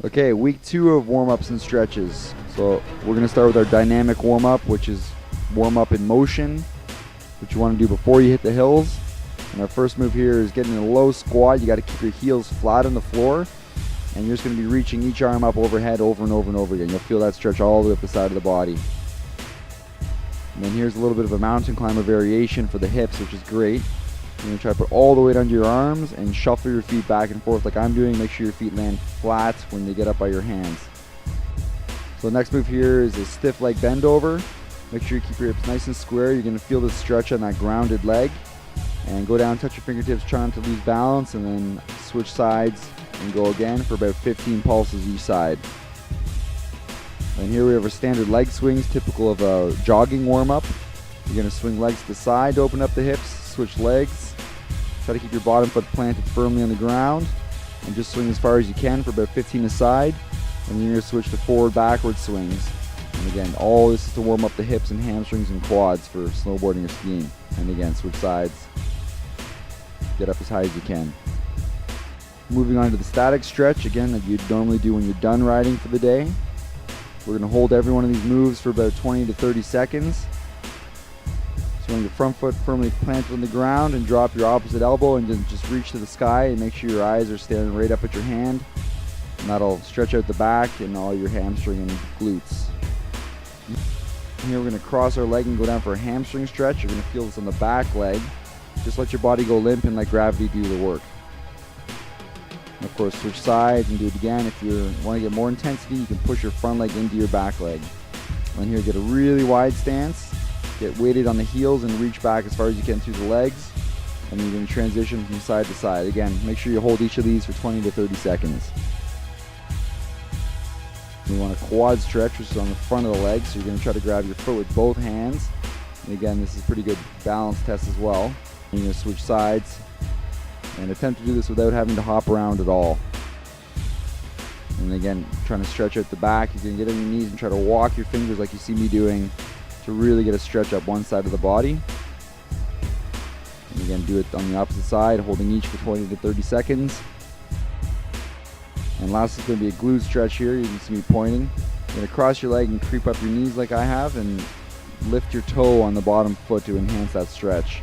Okay, week 2 of warm-ups and stretches. So we're going to start with our dynamic warm-up, which is warm-up in motion, which you want to do before you hit the hills. And our first move here is getting a low squat. You got to keep your heels flat on the floor, and you're just going to be reaching each arm up overhead over and over and over again. You'll feel that stretch all the way up the side of the body. And then here's a little bit of a mountain climber variation for the hips, which is great. You're going to try to put all the weight under your arms and shuffle your feet back and forth like I'm doing. Make sure your feet land flat when they get up by your hands. So the next move here is a stiff leg bend over. Make sure you keep your hips nice and square. You're going to feel the stretch on that grounded leg. And go down, touch your fingertips, trying to lose balance, and then switch sides and go again for about 15 pulses each side. And here we have our standard leg swings, typical of a jogging warm-up. You're going to swing legs to the side to open up the hips, switch legs. Try to keep your bottom foot planted firmly on the ground, and just swing as far as you can for about 15 aside. And then you're going to switch to forward-backward swings. And again, all this is to warm up the hips and hamstrings and quads for snowboarding or skiing. And again, switch sides. Get up as high as you can. Moving on to the static stretch, again, that you'd normally do when you're done riding for the day. We're going to hold every one of these moves for about 20 to 30 seconds. Swing your front foot firmly planted on the ground and drop your opposite elbow and then just reach to the sky and make sure your eyes are staring right up at your hand. And that'll stretch out the back and all your hamstring and glutes. And here we're going to cross our leg and go down for a hamstring stretch. You're going to feel this on the back leg. Just let your body go limp and let gravity do the work. And of course, switch sides and do it again. If you want to get more intensity, you can push your front leg into your back leg. And here, get a really wide stance. Get weighted on the heels and reach back as far as you can through the legs. And you're going to transition from side to side. Again, make sure you hold each of these for 20 to 30 seconds. You want a quad stretch, which is on the front of the leg. So you're going to try to grab your foot with both hands. And again, this is a pretty good balance test as well. You're going to switch sides and attempt to do this without having to hop around at all. And again, trying to stretch out the back. You're going to get on your knees and try to walk your fingers like you see me doing to really get a stretch up one side of the body. And again, do it on the opposite side, holding each for 20 to 30 seconds. And last is going to be a glute stretch here. You can see me pointing. You're going to cross your leg and creep up your knees like I have and lift your toe on the bottom foot to enhance that stretch.